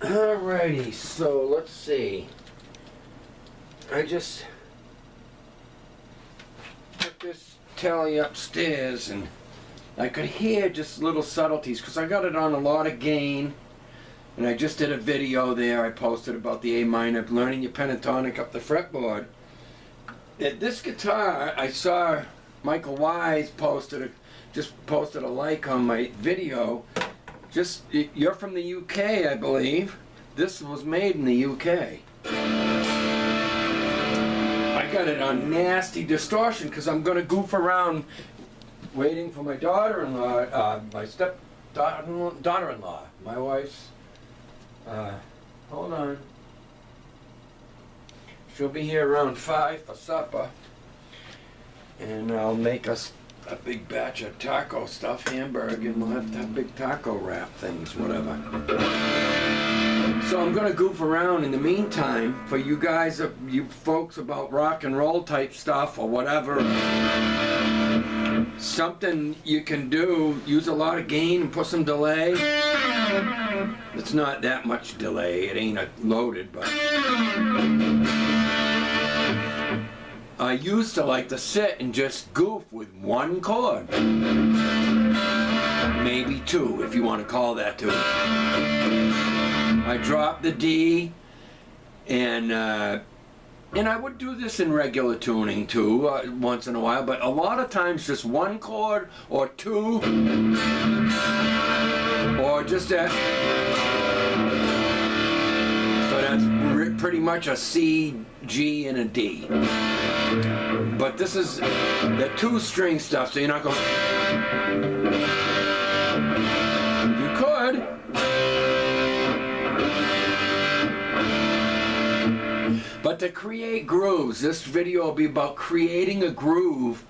Alrighty, so let's see. I just put this tally upstairs and I could hear just little subtleties because I got it on a lot of gain, and I just did a video there I posted about the A minor, learning your pentatonic up the fretboard. This guitar, I saw Michael Wise just posted a like on my video. You're from the UK, I believe. This was made in the UK. I got it on nasty distortion because I'm going to goof around waiting for my daughter-in-law, my daughter-in-law, my wife's, hold on. She'll be here around 5 for supper, and I'll make us a big batch of taco stuff, hamburger, and we'll have to have big taco wrap things, whatever. So I'm gonna goof around in the meantime for you guys, you folks about rock and roll type stuff or whatever. Something you can do, use a lot of gain and put some delay. It's not that much delay, it ain't loaded, but I used to like to sit and just goof with one chord. Maybe two, if you want to call that two. I dropped the D, and I would do this in regular tuning too, once in a while, but a lot of times just one chord or two, or just that. So that's pretty much a C, G, and a D. But this is the two-string stuff, so you're not going. You could. But to create grooves, this video will be about creating a groove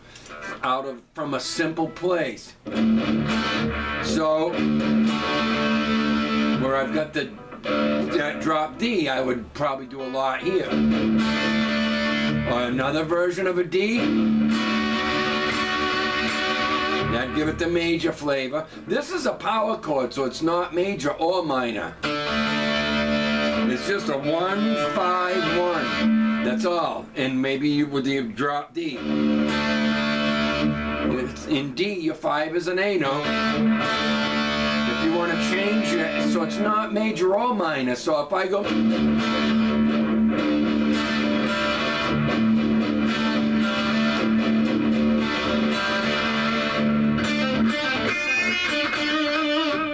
from a simple place. So, where I've got that drop D, I would probably do a lot here. Or another version of a D. That'd give it the major flavor. This is a power chord, so it's not major or minor. It's just a 1, 5, 1. That's all. And maybe with the drop D. In D, your 5 is an A note. If you want to change it, so it's not major or minor. So if I go.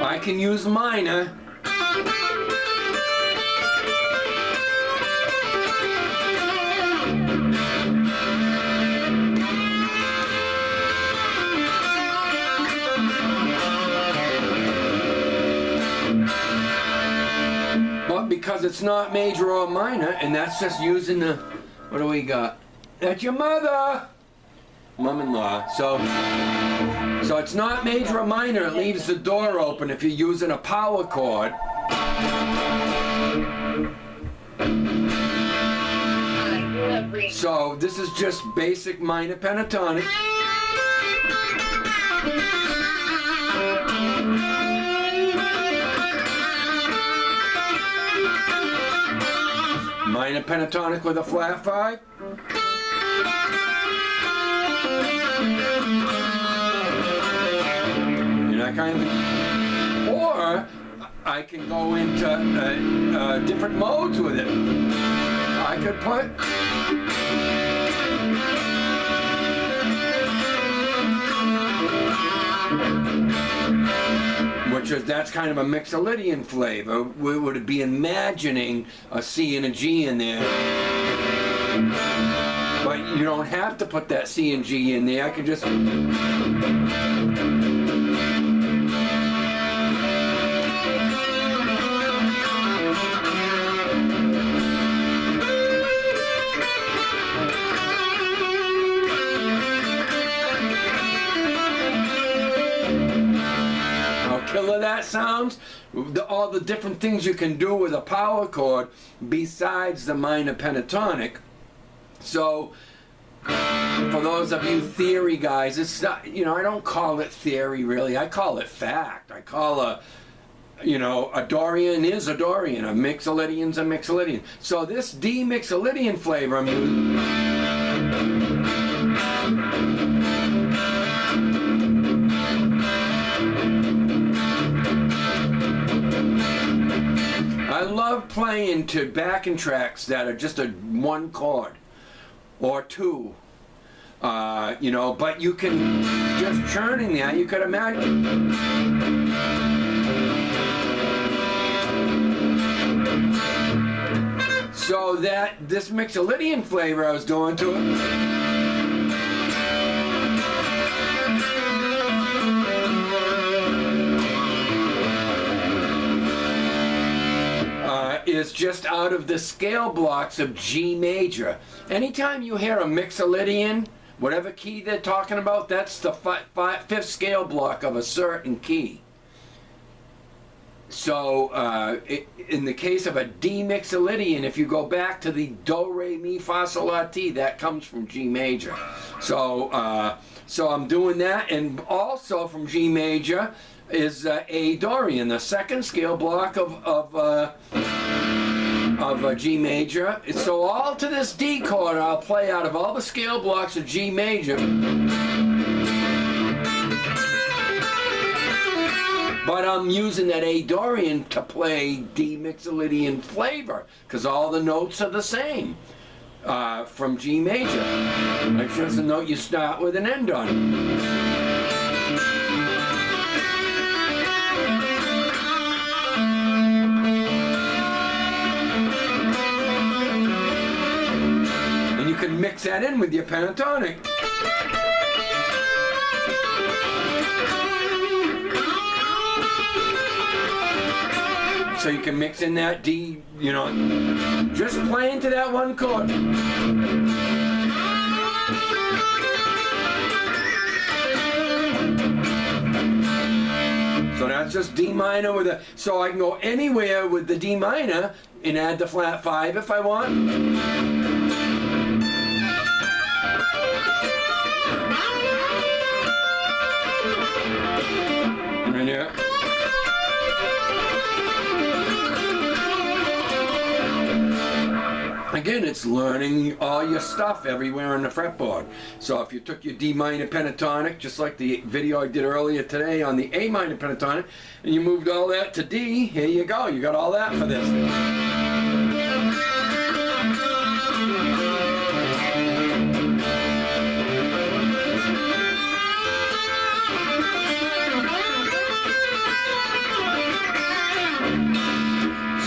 I can use minor. But because it's not major or minor, and that's just using the, what do we got? That's your mother! Mom-in-law. So it's not major or minor, it leaves the door open if you're using a power chord. So this is just basic minor pentatonic. Minor pentatonic with a flat 5. Kind of, or I can go into different modes with it. I could put that's kind of a Mixolydian flavor. We would be imagining a C and a G in there. But you don't have to put that C and G in there. I could just. Killer that sounds, all the different things you can do with a power chord besides the minor pentatonic. So for those of you theory guys, it's not, I don't call it theory really, I call it fact. I call you know, a Dorian is a Dorian, a Mixolydian's a Mixolydian. So this D Mixolydian flavor I'm using. I love playing to backing tracks that are just a one chord or two. You know, but you can just churning that, you could imagine. So that this Mixolydian flavor I was doing to it is just out of the scale blocks of G major. Anytime you hear a Mixolydian, whatever key they're talking about, that's the fifth scale block of a certain key. So in the case of a D Mixolydian, if you go back to the Do, Re, Mi, Fa, Sol, La, Ti, that comes from G major. So so I'm doing that, and also from G major is A Dorian, the second scale block of G major. So all to this D chord I'll play out of all the scale blocks of G major. But I'm using that A Dorian to play D Mixolydian flavor, because all the notes are the same from G major. It's just a note you start with and end on. You can mix that in with your pentatonic. So you can mix in that D, you know, just playing to that one chord. So that's just D minor with a, so I can go anywhere with the D minor and add the flat 5 if I want. Yeah. Again, it's learning all your stuff everywhere on the fretboard. So if you took your D minor pentatonic, just like the video I did earlier today on the A minor pentatonic, and you moved all that to D, here you go. You got all that for this.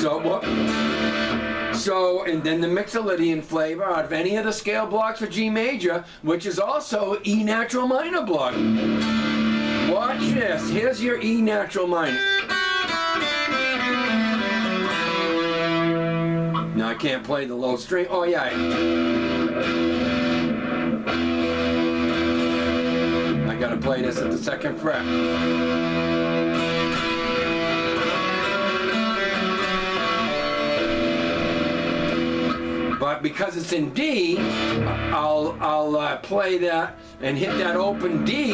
So what? So, and then the Mixolydian flavor out of any of the scale blocks for G major, which is also E natural minor block. Watch this. Here's your E natural minor. Now I can't play the low string. Oh yeah. I gotta play this at the 2nd fret. But because it's in D, I'll play that and hit that open D.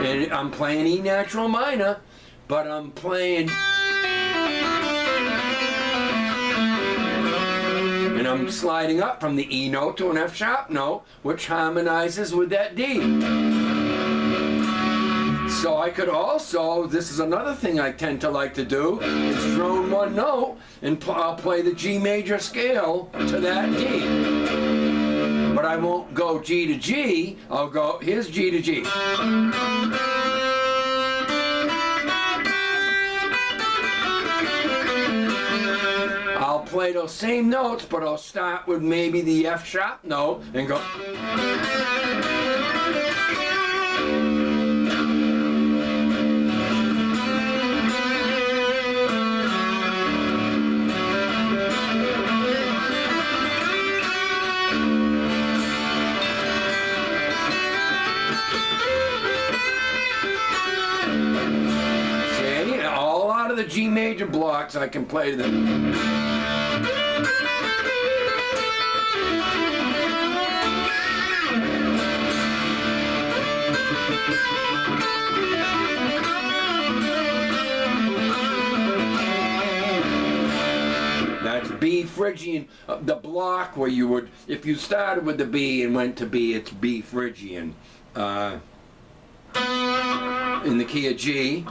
And I'm playing E natural minor, but I'm playing, and I'm sliding up from the E note to an F sharp note, which harmonizes with that D. So I could also, this is another thing I tend to like to do, is drone one note and I'll play the G major scale to that D. But I won't go G to G, I'll go, here's G to G. I'll play those same notes, but I'll start with maybe the F sharp note and go. The G major blocks I can play them. That's B Phrygian, the block where you would, if you started with the B and went to B, it's B Phrygian. In the key of G.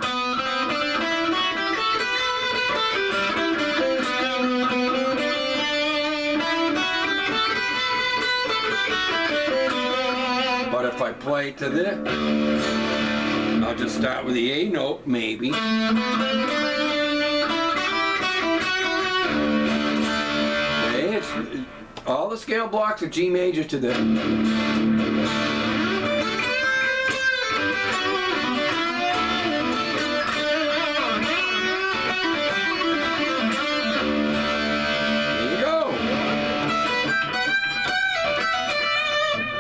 But if I play to this, I'll just start with the A note, maybe. Okay, it's all the scale blocks are G major to the.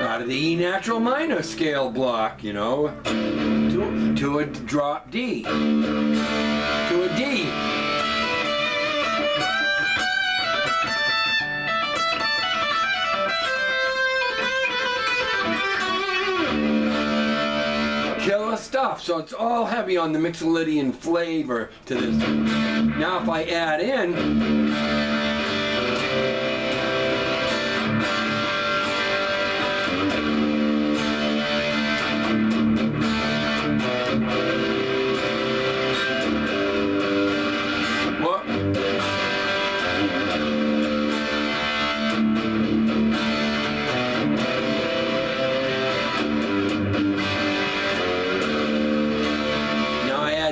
Out of the E natural minor scale block, you know, to a drop D, to a D. Killer stuff. So it's all heavy on the Mixolydian flavor to this. Now if I add in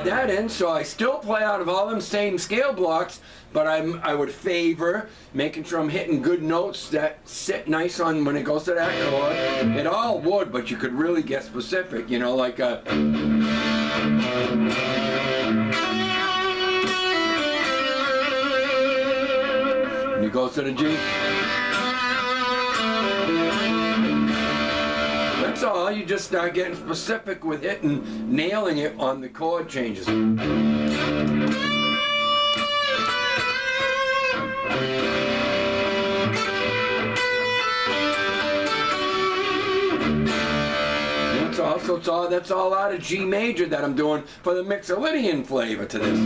that in, so I still play out of all them same scale blocks, but I would favor making sure I'm hitting good notes that sit nice on when it goes to that chord. It all would, but you could really get specific, you know, like a. And it goes to the G. That's all, you just start getting specific with it and nailing it on the chord changes. That's all out of G major that I'm doing for the Mixolydian flavor to this.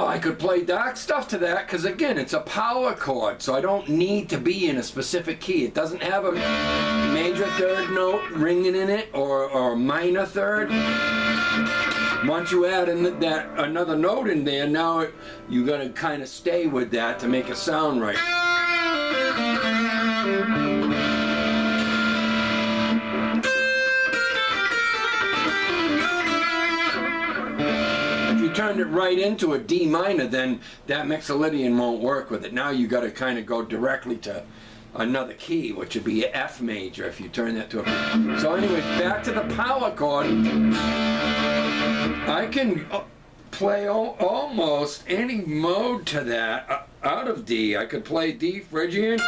I could play dark stuff to that because again it's a power chord, so I don't need to be in a specific key. It doesn't have a major third note ringing in it or a minor third. Once you add in that another note in there, now you got to kind of stay with that to make it sound right. Turned it right into a D minor, then that Mixolydian won't work with it. Now you got to kind of go directly to another key, which would be F major if you turn that to a. So anyway, back to the power chord. I can play almost any mode to that out of D. I could play D Phrygian.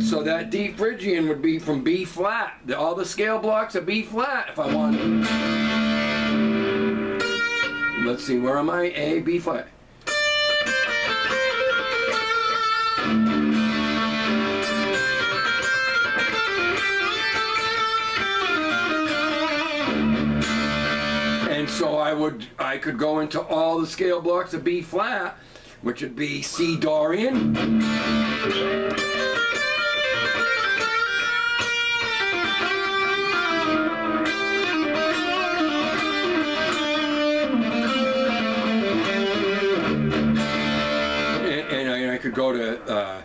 So that D Phrygian would be from B flat. All the scale blocks are B flat if I want. Let's see, where am I? A, B flat. And so I could go into all the scale blocks of B flat, which would be C Dorian. Could go to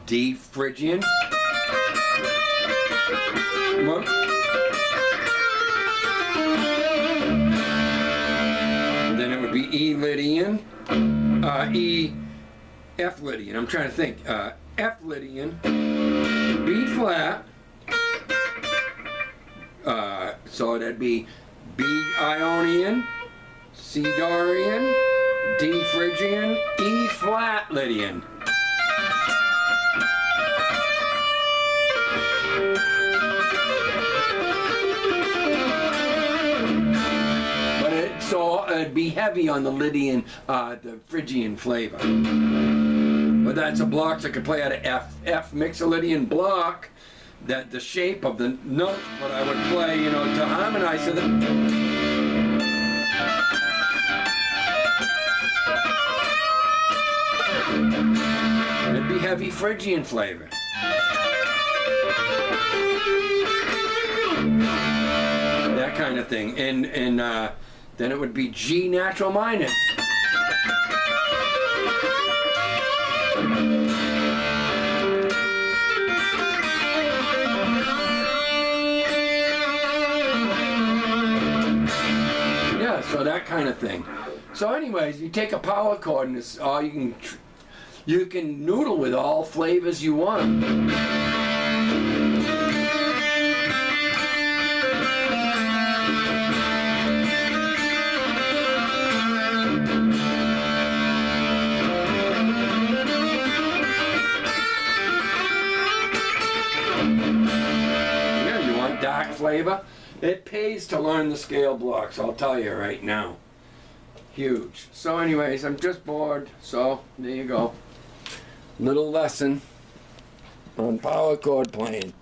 D Phrygian. Then it would be E Lydian, E F Lydian. I'm trying to think. F Lydian, B flat. So that'd be B Ionian, C Dorian, D Phrygian, E flat Lydian. So it'd be heavy on the Lydian, the Phrygian flavor. But that's a block that could play out of F. F Mixolydian block, that the shape of the note, but I would play, you know, to harmonize to the... It'd be heavy Phrygian flavor. That kind of thing. And then it would be G natural minor. Yeah, so that kind of thing. So anyways, you take a power chord and it's all you can noodle with all flavors you want. Dark flavor. It pays to learn the scale blocks, I'll tell you right now. Huge. So anyways, I'm just bored, so there you go. Little lesson on power chord playing.